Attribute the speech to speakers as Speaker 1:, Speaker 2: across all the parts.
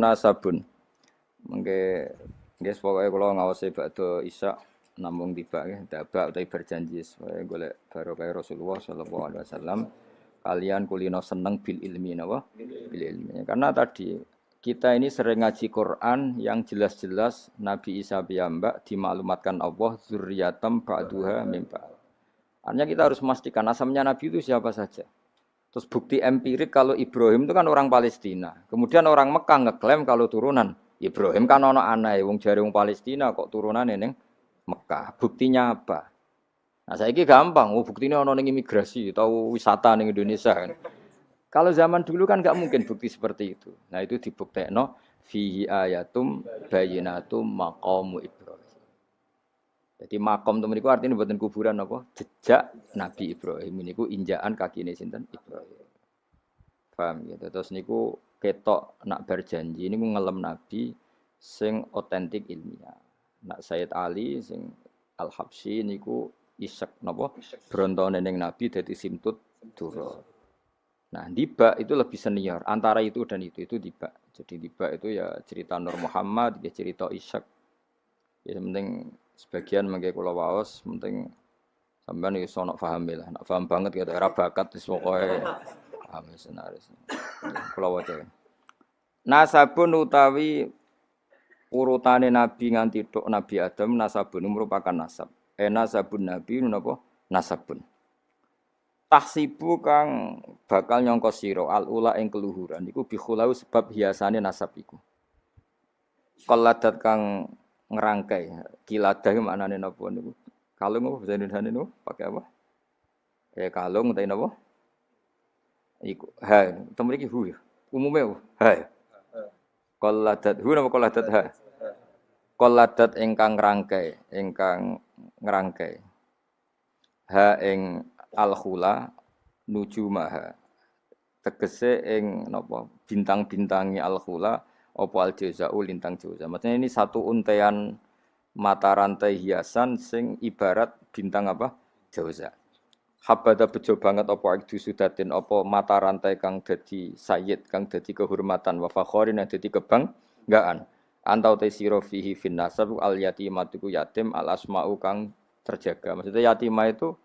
Speaker 1: nasabun. Mengke nggih pokoke kula ngawasi bakda isya namung tiba nggih dabak utawi berjanji supaya golek barokah Rasulullah sallallahu alaihi wasallam kalian kulino seneng bil ilmi napa bil ilmi. Karena tadi kita ini sering ngaji Quran yang jelas-jelas Nabi Isa piyambak dimaklumatkan Allah zurriyatam ba'duha mim ba'd. Artinya kita harus memastikan asalnya Nabi itu siapa saja. Terus bukti empirik kalau Ibrahim itu kan orang Palestina. Kemudian orang Mekah ngeklaim kalau turunan Ibrahim kan ono anake wong jare wong Palestina kok turunane ning Mekah. Buktinya apa? Nah, saiki gampang, buktinya ono ning imigrasi atau wisata ning Indonesia kan. Kalau zaman dulu kan enggak mungkin bukti seperti itu. Nah, itu dibuktekno fihi ayatum bayyinatum maqamu Ibrahim. Jadi makom temen niku artine mboten kuburan apa? Jejak Nabi Ibrahim niku injakan kakine sinten Ibrahim. Paham ya? Terus niku ketok nak berjanji niku ngelem Nabi sing otentik ilmiah. Nak Sayyid Ali sing Al-Habsyi niku isek napa? Brontone ning Nabi dadi simtut dura. Nah, Diba itu lebih senior antara itu dan itu Diba. Jadi Diba itu ya cerita Nur Muhammad, ya cerita Ishak. Ya penting sebagian mengke kula waos, penting sampean iso nak paham lah. Nak paham banget ya ora bakat wis pokoke paham senaris. Kula waca. Nasabun utawi urutane nabi nganti tok Nabi Adam nasabun merupakan nasab. Nasabun nabi napa? Nasabun. Tahsibu kang bakal nyangka sira al-ula ing keluhuran iku bikhulau sebab hiasane nasab iku. Qaladat kang ngerangkai kiladah maknane napa niku? Kalung apa bahasa Indonesia niku pakai apa? Kalung utawa napa? Iku ha, temen iki hu ya. Umume ha. Qaladat hu napa qaladat ha? Qaladat ingkang ngerangkai. Ha ing al-khula nujumaha tegese ing napa bintang-bintangi al-khula apa al-jauzau lintang jauza. Maksudnya ini satu untean mata rantai hiasan sing ibarat bintang apa? Jauza. Habada bejo banget apa ikdu sudatin apa mata rantai kang dadi sayyid kang dadi kehormatan wa fakhorin dadi kebanggaan. Antau te sira fihi fin nasab al yatimatu yatim al asmau kang terjaga. Maksudnya yatimah itu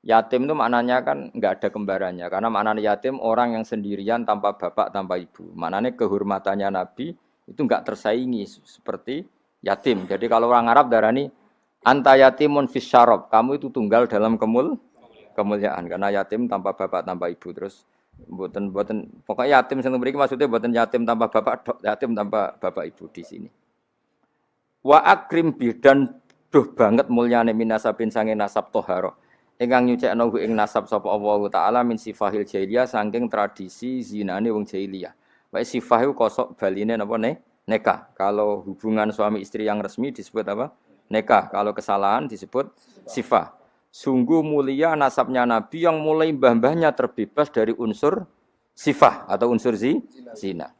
Speaker 1: yatim itu maknanya kan enggak ada kembarannya. Karena maknanya yatim orang yang sendirian tanpa bapak, tanpa ibu. Maknanya kehormatannya Nabi itu enggak tersaingi seperti yatim. Jadi kalau orang Arab darani anta yatimun fis syarab. Kamu itu tunggal dalam kemuliaan. Karena yatim tanpa bapak, tanpa ibu. Terus buatan pokoknya yatim yang mriki maksudnya buatan yatim tanpa bapak, yatim tanpa bapak ibu di sini. Wa akrim bidan duh banget mulyane minasabin sange nasab toharo. Ingkang nyucekno ing nasab sapa Allah taala min sifahil jahiliyah saking tradisi zinane wong jahiliyah. Wae sifah iku kosok baline napa nikah. Kalau hubungan suami istri yang resmi disebut apa? Nikah. Kalau kesalahan disebut sifah. Sungguh mulia nasabnya Nabi yang mulai mbah-mbahnya terbebas dari unsur sifah atau unsur zina.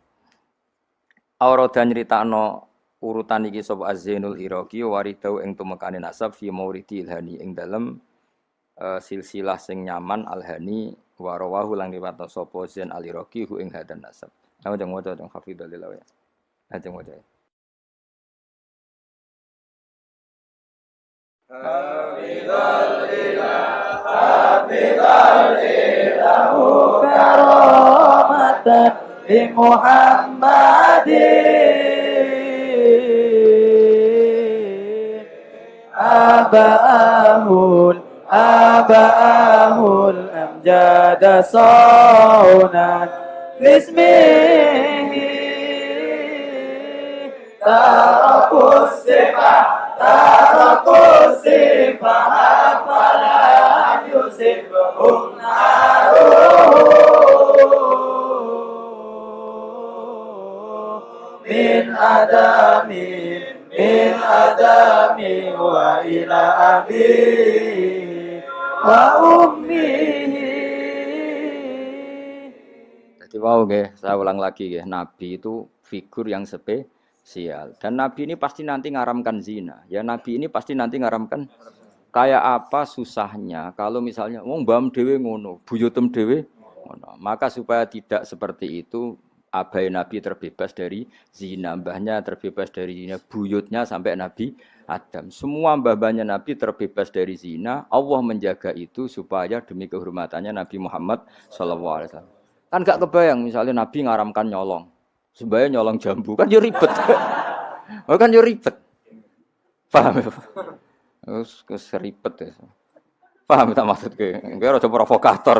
Speaker 1: Aurada nyritakno urutan iki sapa Az-Zainul Iraqi waridau ing tumekane nasab fi mauridi ilhani ing dalem silsilah sing nyaman al-hani wa rawahu lang riwayat sapa Zain al-Iraqi hu ing hadan nasab. Ajeng waca teng hafidhul ya. Ajeng waca. Hafidhul ilahu karamatan li Muhammadin abahul amjada saunan bismihi tarakus sifah fala yusibhum min adami wa ila abi wa ummihi. Jadi wow nggih, saya ulang lagi nggih, Nabi itu figur yang spesial. Dan Nabi ini pasti nanti ngaramkan zina. Ya Nabi ini pasti nanti ngaramkan kayak apa susahnya kalau misalnya wong mbam dhewe ngono, buyutem dhewe ngono. Maka supaya tidak seperti itu abai Nabi terbebas dari zina, mbahnya terbebas dari zina, buyutnya sampai Nabi Adam. Semua mbah-mbahnya Nabi terbebas dari zina. Allah menjaga itu supaya demi kehormatannya Nabi Muhammad SAW. Kan gak kebayang misalnya Nabi ngaramkan nyolong. Sebaya nyolong jambu kan yo ribet. Oh kan yo ribet. Paham ya? Terus ribet ya. Paham tak maksudku? Enggak ada provokator.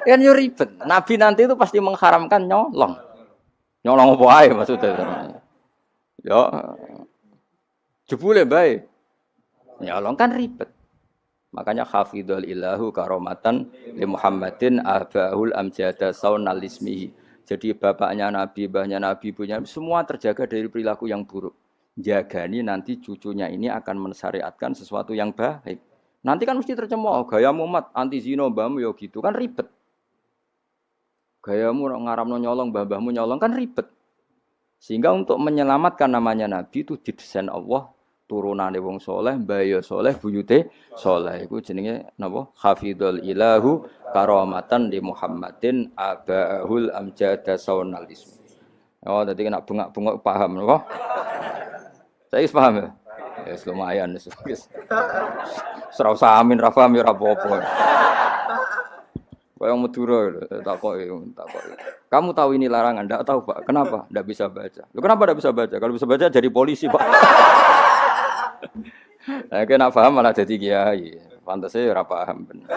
Speaker 1: Kan yo ribet. Nabi nanti itu pasti mengharamkan nyolong. Nyolong apa ae maksudnya. Ya jebule bae. Nyolong kan ribet. Makanya hafidhul ilahu karomatan li Muhammadin abahul amjada saunal ismihi. Jadi bapaknya Nabi, mbahnya Nabi, ibunya semua terjaga dari perilaku yang buruk. Jagani nanti cucunya ini akan mensyariatkan sesuatu yang baik. Nanti kan mesti tercemooh, gayamu mat anti zina mbahmu ya gitu kan ribet. Gayamu ngaramno nyolong mbah-mbahmu nyolong kan ribet. Sehingga untuk menyelamatkan namanya Nabi itu didesain Allah turunane wong soleh, mbaya soleh, buyute soleh. Iku jenenge napa? Hafidhul ilahu karamatan di Muhammadin abahul amjada saunal ismi. Oh, tadi kena bengak-bengok paham napa? Saya paham ya? Ya lumayan wis. Serau samin ra paham ya ora apa-apa. Kayak Madura takoki. Kamu tahu ini larangan? Enggak tahu, Pak. Kenapa? Enggak bisa baca. Loh, kenapa enggak bisa baca? Kalau bisa baca jadi polisi, Pak. Nah, kena paham malah jadi kiai. Pantasnya ora paham bener.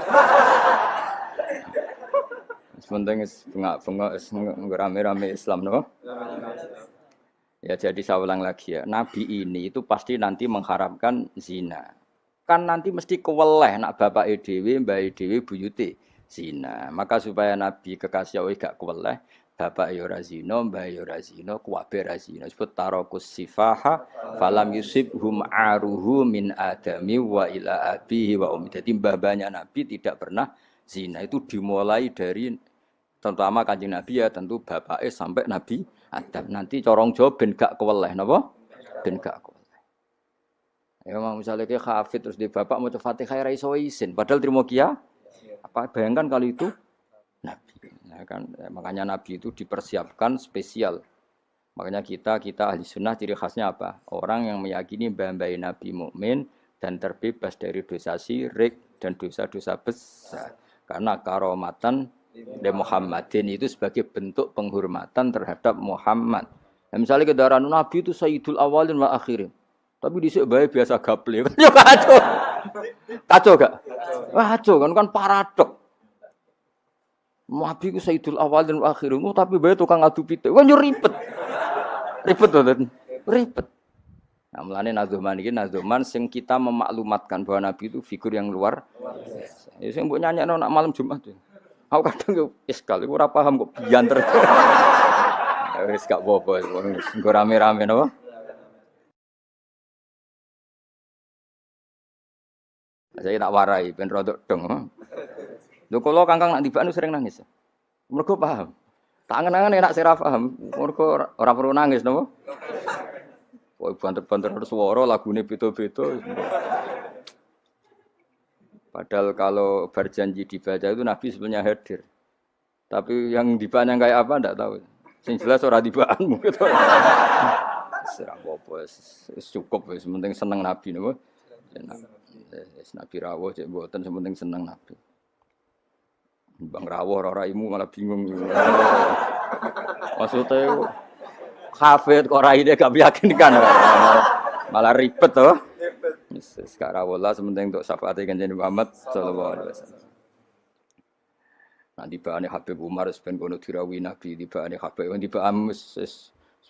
Speaker 1: Sementing bengak-bengok rame-rame Islam no. Ya jadi saya ulang lagi ya. Nabi ini itu pasti nanti mengharamkan zina. Kan nanti mesti keweleh nak bapak dhewe, mbah dhewe buyute zina. Maka supaya Nabi kekasih Allah gak keweleh, bapak ya ora zina, mbah ya ora zina, kuwabe ora zina. Sebut tarakus sifaha falam yusibhum aruhu min adami wa ila abihi wa ummi. Jadi mbah-mbahnya Nabi tidak pernah zina. Itu dimulai dari terutama Kanjeng Nabi ya tentu bapake sampai Nabi Adam. Nanti corong Jawa ben gak keweleh napa? Ben gak keweleh. Ya mau misalnya ke hafid terus di bapak mau Fatihah ra iso isin padahal trimo kia. Apa bayangkan kali itu Nabi. Ya kan makanya Nabi itu dipersiapkan spesial. Makanya kita ahli sunnah ciri khasnya apa? Orang yang meyakini mbah-mbah Nabi mukmin dan terbebas dari dosa syirik dan dosa-dosa besar. Karena karomatan de Muhammadin itu sebagai bentuk penghormatan terhadap Muhammad. Nah, misalnya kendaraan Nabi itu Sayyidul Awalin wa Akhirin. Tapi dhisik bae biasa gaple. Yo kacau. Kacau gak? Kacau kan paradok. Nabi itu Sayyidul Awalin wa Akhirin, tapi bae tukang adu pitik. Kan yo ribet. Ribet to, ribet. Nah, mulane nazuman iki nazuman sing kita memaklumatkan bahwa Nabi itu figur yang luar biasa. Ya sing mbok nyanyekno nak malam Jumat. Aku kadang yo iskal, iku ora paham kok bianter. Wis gak apa-apa, nggo rame-rame napa? Saya tak warai ben rodok dong. Lho kula Kangkang nak tibaan sering nangis. Mergo paham. Tak angen-angen enak sira paham. Mergo ora perlu nangis napa? Kok banter-banter swara lagune beda-beda. Padahal kalau berjanji dibaca itu Nabi sebenarnya hadir. Tapi yang dibaan yang kayak apa enggak tahu. Sing jelas ora dibaan mungkin. Serah apa cukup wis penting seneng Nabi niku. Nabi rawuh cek mboten penting seneng Nabi. Bang rawuh ora raimu malah bingung. Maksudnya hafid kok raine gak meyakinkan. Malah ribet toh. Sekarang Allah sementing untuk syafaat Kanjeng Muhammad sallallahu alaihi wasallam. Nah dibane Habib Umar ben kono dirawi Nabi dibane Habib dibane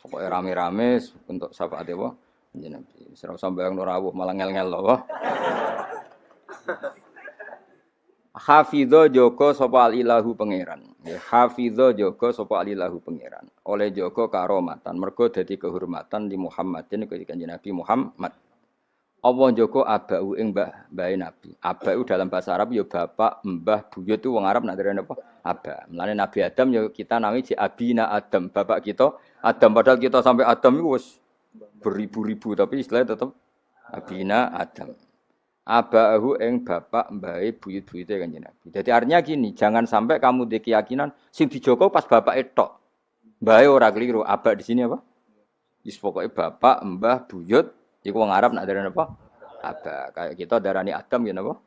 Speaker 1: pokoke rame-rame untuk syafaat apa Kanjeng Nabi. Ora usah bayang rawuh malah ngel-ngel lho. Hafidho joko sapa alilahu pangeran. Ya hafidho joko sapa alilahu pangeran. Oleh joko karomatan mergo dadi kehormatan di Muhammadin Kanjeng Nabi Muhammad. Allah njogo abau ing mbah Nabi. Abau dalam bahasa Arab ya bapak, mbah, buyut itu wong Arab nak derene apa? Aba. Mulane Nabi Adam ya kita nami si abina Adam, bapak kita Adam padahal kita sampai Adam itu wis beribu-ribu tapi istilahnya tetap abina Adam. Abau ing bapak, mbahe, buyut-buyute Kanjeng Nabi. Jadi artinya gini, jangan sampai kamu di keyakinan sing dijogo pas bapak tok. Mbahe ora keliru, aba di sini apa? Wis pokoke bapak, mbah, buyut, iku wong Arab nak darani apa? Aba. Kayak kita darani Adam ya napa?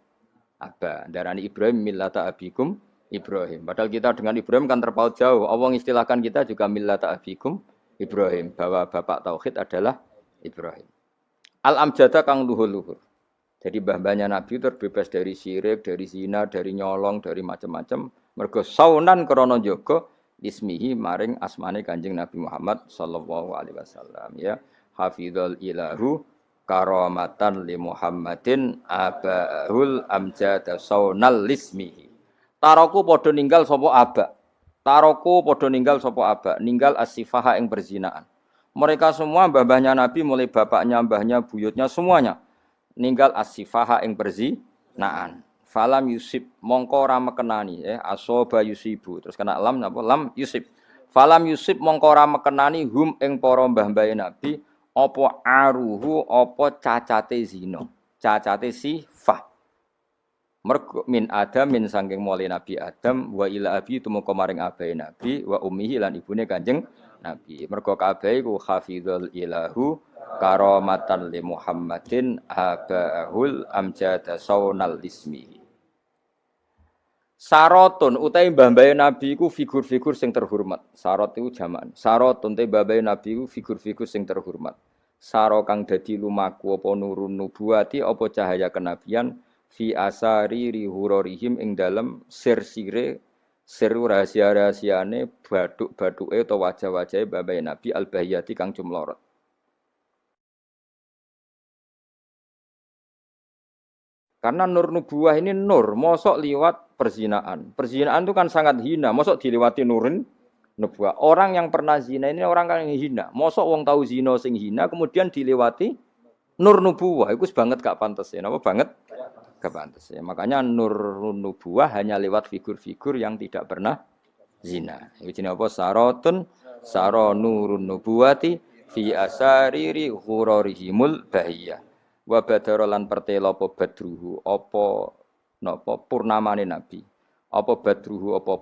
Speaker 1: Aba. Darani Ibrahim millata abikum Ibrahim. Padahal kita dengan Ibrahim kan terpaut jauh. Allah istilahkan kita juga millata abikum Ibrahim, bahwa bapak tauhid adalah Ibrahim. Al-amjada kang luhur-luhur. Jadi mbah-mbahnya Nabi terbebas dari syirik, dari zina, dari nyolong, dari macam-macam. Mergo saunan krana jaga ismihi maring asmane Kanjeng Nabi Muhammad sallallahu alaihi wasallam ya. Hafizul ilahu karamatan li Muhammadin abahul amjada saunal lismihi. Taroku padha ninggal sapa aba. Taroku padha ninggal sapa aba, ninggal as-sifaha ing perzinaan. Mereka semua mbah-mbahnya Nabi mulai bapaknya, mbahnya, buyutnya semuanya ninggal as-sifaha ing perzinaan. Falam yusib mongko ora mekenani asoba yusibu terus kena lam napa lam yusib. Falam yusib mongko ora mekenani hum ing para mbah-mbahe Nabi apa aruhu apa cacate zina. Cacate sifah. Mergo min Adam min saking mulai Nabi Adam wa ila abi tumeka maring abahe Nabi wa ummihi lan ibune Kanjeng Nabi. Mergo kabeh iku hafizul ilahu karamatan li Muhammadin abahul amjada saunal ismihi. Sarotun utawi mbah-mbahe Nabi iku figur-figur sing terhormat. Sarot iku jamak. Sarotun te mbah-mbahe Nabi iku figur-figur sing terhormat. Saro kang dadi lumaku apa nurun nubuwati apa cahaya kenabian fi asari rihurorihim ing dalem sir-sire sir rahasia-rahasiane baduk-baduke utawa wajah-wajahe mbah-mbahe Nabi al-bahiyati kang cumlorot. Karena nur nubuwah ini nur, mosok liwat perzinaan. Perzinaan itu kan sangat hina, mosok dilewati nurin nubuwah. Orang yang pernah zina ini orang yang hina. Mosok wong tahu zina sing hina kemudian dilewati nur nubuwah. Itu banget gak pantas ya. Napa banget? Gak pantas ya. Makanya nur nubuwah hanya lewat figur-figur yang tidak pernah zina. Iki jenenge apa? Sarotun saro nurun nubuwati fi asariri ghurarihimul bahiyah. Wa badara lan pertela apa badruhu apa napa purnamane nabi apa badruhu apa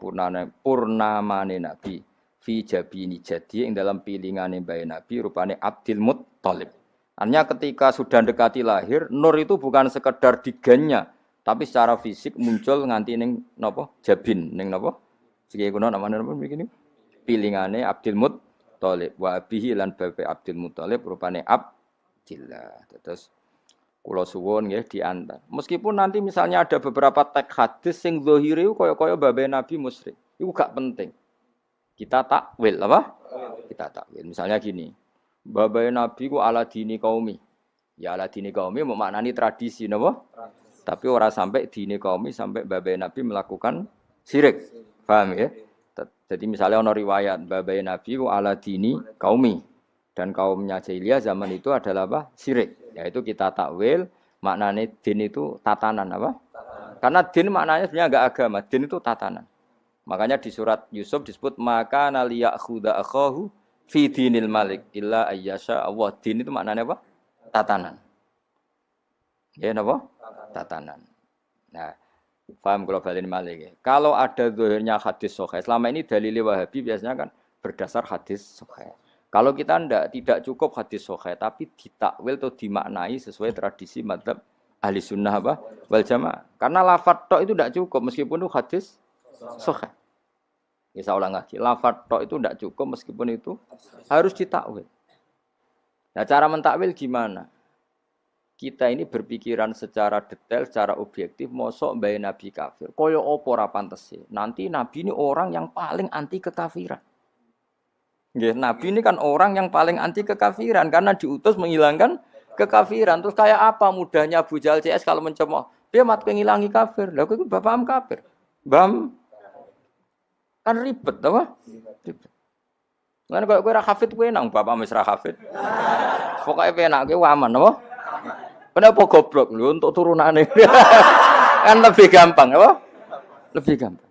Speaker 1: purnamane nabi fi jabini jadi ing dalam pilingane bae nabi rupane Abdul Muttalib. Artinya ketika sudah dekati lahir nur itu bukan sekedar digannya tapi secara fisik muncul nganti ning napa jabin ning napa sing kuno namane napa begini pilingane Abdul Muttalib wa bihi lan bae Abdul Muttalib rupane Abdillah. Terus kula suwun nggih diantar. Meskipun nanti misalnya ada beberapa teks hadis sing zahire kaya-kaya babe Nabi musyrik. Iku gak penting. Kita takwil apa? Kita takwil. Misalnya gini. Babe Nabi ku ala dini qaumi. Ya ala dini qaumi maknani tradisi napa? Tapi ora sampai dini qaumi sampai babe Nabi melakukan syirik. Paham ya? Jadi misalnya ana riwayat babe Nabi ku ala dini qaumi. Dan kaumnya jahiliyah zaman itu adalah apa? Syirik. Yaitu kita takwil maknanya din itu tatanan apa? Karena din maknanya sebenarnya enggak agama, din itu tatanan. Makanya di surat Yusuf disebut maka naliyakhudha akhahu fi dinil malik illa ayyasha Allah. Din itu maknanya apa? Tatanan. Ya napa? Tatanan. Nah, paham kalau balen malik ya. Kalau ada zahirnya hadis sahih, selama ini dalil Wahabi biasanya kan berdasar hadis sahih. Kalau kita tidak cukup hadis sahih tapi ditakwil atau dimaknai sesuai tradisi madzhab ahli sunnah apa? Wal jamaah. Karena lafadz tok itu tidak cukup meskipun itu hadis sahih. Ya saya ulang lagi, lafadz tok itu tidak cukup meskipun itu harus ditakwil. Nah, cara mentakwil gimana? Kita ini berpikiran secara detail, secara objektif, mosok mbae nabi kafir. Kaya apa ora pantes. Nanti nabi ini orang yang paling anti kekafiran. Nggih, nabi ini kan orang yang paling anti kekafiran karena diutus menghilangkan kekafiran. Terus kayak apa mudahnya Abu Jahal CS kalau mencemooh? Dia mat ngilangi kafir. Lah itu bapakam kafir. Bam kan ribet apa? Ribet. Lan kowe ora hafid kowe nang bapak wis ra hafid. Pokoke penak kowe aman apa? Kenapa goblok lho untuk turunane? Kan lebih gampang apa? Lebih gampang.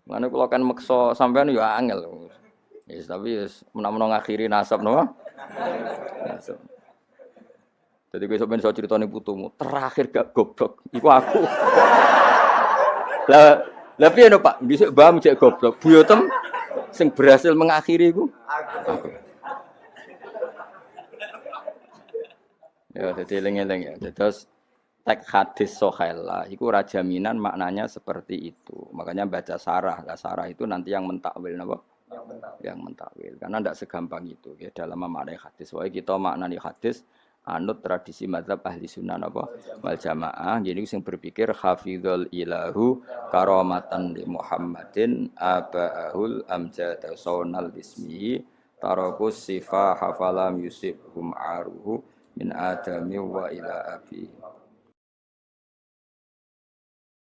Speaker 1: Mane kula kan meksa sampean ya angel. Yes, tapi menawa ngakhiri nasab napa? Nasab. Jadi kowe sampeyan iso critane putumu, terakhir gak goblok iku aku. Lah piye no Pak? Dhisik mbah cek goblok, buyutem Sing berhasil mengakhiri iku aku. Ya dadi eling-eling ya. Terus tek hadis sohaila iku ora jaminan maknanya seperti itu. Makanya baca sarah. Lah sarah itu nanti yang mentakwil napa? Yang mentakwil. Karena tidak segampang itu ya dalam memaknai hadis. Wah kita maknani hadis anut tradisi mazhab ahli sunnah apa wal jamaah. Jadi sing berpikir hafizul ilahu karamatan li Muhammadin abaahul amjad saunal bismihi tarakus sifa hafalam yusibhum aruhu min adami wa ila abi.